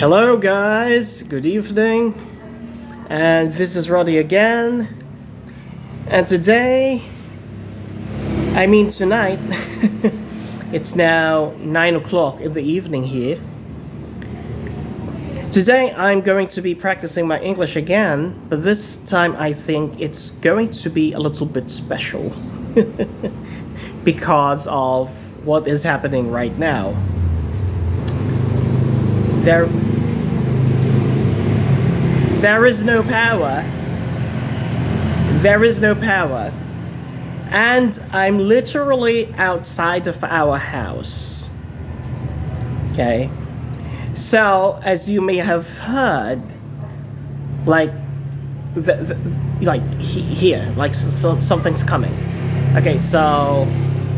Hello guys, good evening, and this is Roddy again, and tonight, it's now 9 o'clock in the evening here. Today I'm going to be practicing my English again, but this time I think it's going to be a little bit special because of what is happening right now. There is no power. There is no power. And I'm literally outside of our house. Okay? So, as you may have heard, something's coming. Okay, so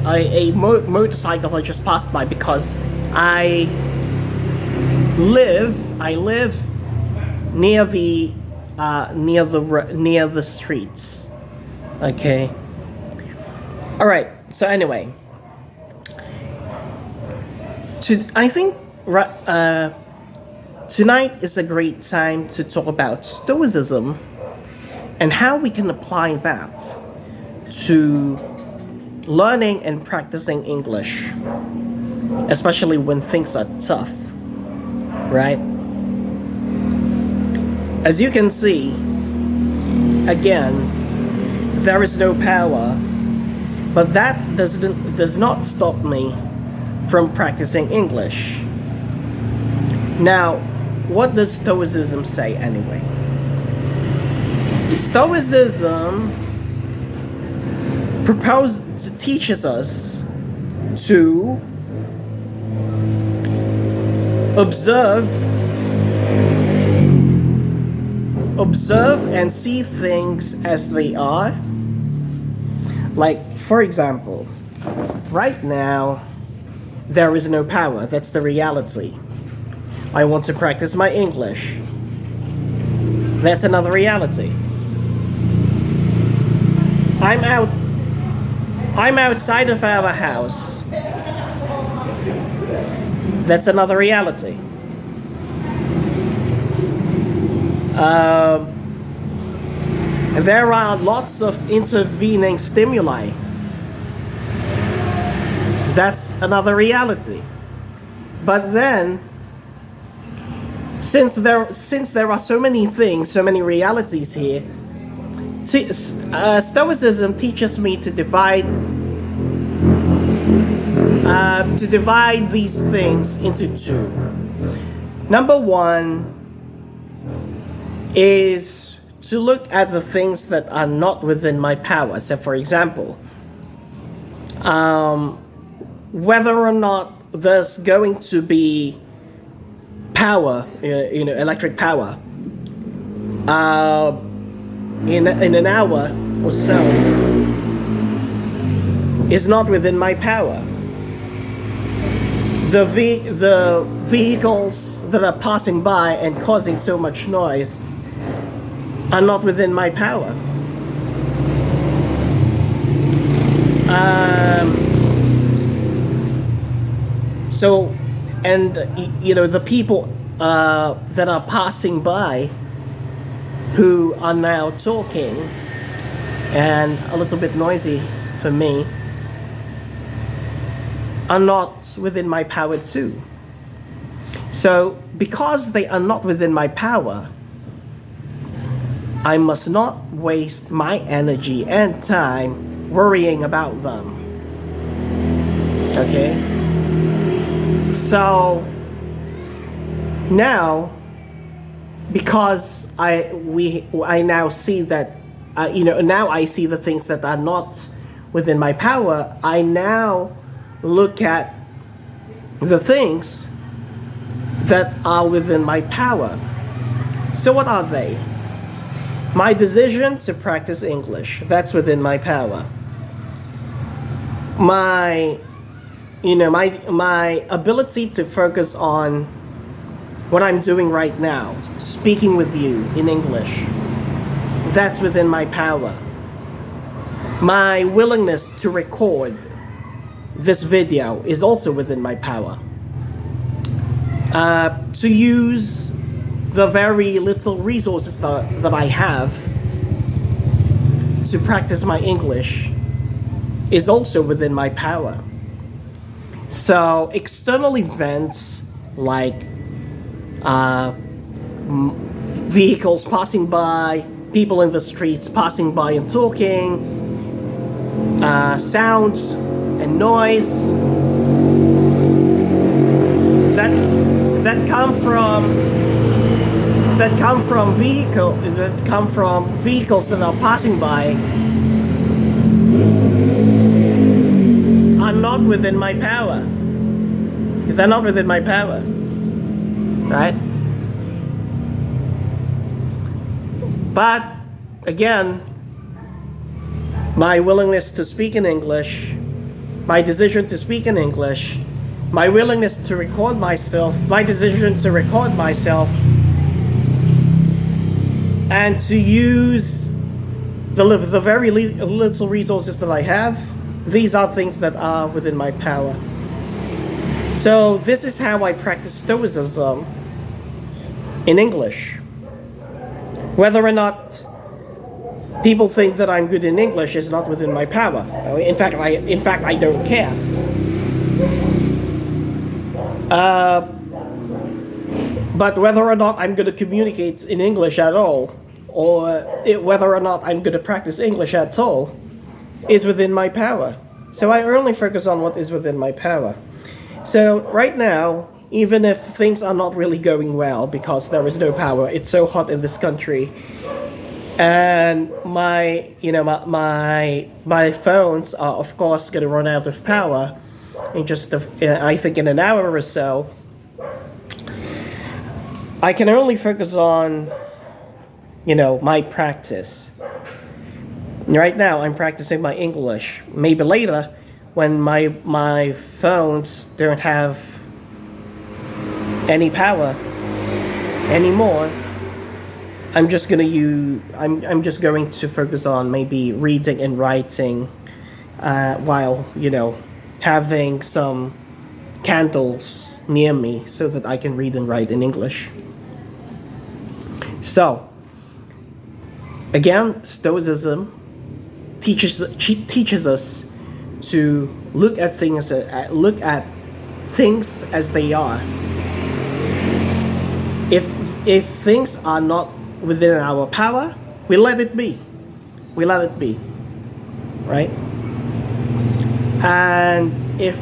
a motorcycle had just passed by because I live near the streets. Okay. All right. So anyway, I think tonight is a great time to talk about Stoicism and how we can apply that to learning and practicing English, especially when things are tough. Right? As you can see, again, there is no power, but that does not stop me from practicing English. Now, what does Stoicism say anyway? Stoicism teaches us to observe and see things as they are. Like, for example, right now, there is no power. That's the reality. I want to practice my English. That's another reality. I'm outside of our house. That's another reality. There are lots of intervening stimuli. That's another reality. But then, since there are so many things, so many realities here, Stoicism teaches me to divide these things into two. Number one is to look at the things that are not within my power. So, for example, whether or not there's going to be power, electric power, in an hour or so, is not within my power. The vehicles that are passing by and causing so much noise are not within my power. The people that are passing by who are now talking and a little bit noisy for me are not within my power too. So, because they are not within my power, I must not waste my energy and time worrying about them. Okay? So, now, because I now see that, now I see the things that are not within my power, I now look at the things that are within my power. So what are they? My decision to practice English, that's within my power. My ability to focus on what I'm doing right now, speaking with you in English, that's within my power. My willingness to record this video is also within my power. to use the very little resources that I have to practice my English is also within my power. So external events like vehicles passing by, people in the streets passing by and talking, sounds and noise that come from vehicles that are passing by are not within my power. Because they're not within my power. Right? But again, my willingness to speak in English, my decision to speak in English, my willingness to record myself, my decision to record myself, and to use the very little resources that I have, these are things that are within my power. So this is how I practice Stoicism in English. Whether or not people think that I'm good in English is not within my power. In fact, I don't care. But whether or not I'm going to communicate in English at all, or whether or not I'm going to practice English at all, is within my power. So I only focus on what is within my power. So right now, even if things are not really going well because there is no power, it's so hot in this country, and my phones are of course going to run out of power in just I think in an hour or so. I can only focus on my practice. Right now I'm practicing my English. Maybe later, when my phones don't have any power anymore, I'm just going to focus on maybe reading and writing while having some candles near me so that I can read and write in English. So again, Stoicism teaches us to look at things as they are. If things are not within our power, we let it be. Right? And if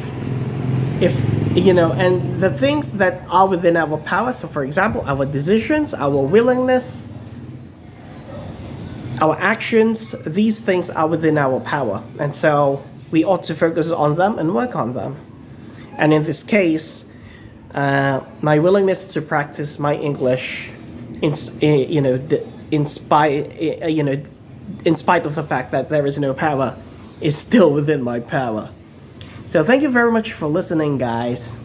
and the things that are within our power, so for example, our decisions, our willingness, our actions, these things are within our power. And so we ought to focus on them and work on them. And in this case, my willingness to practice my English, in spite of the fact that there is no power, is still within my power. So thank you very much for listening, guys.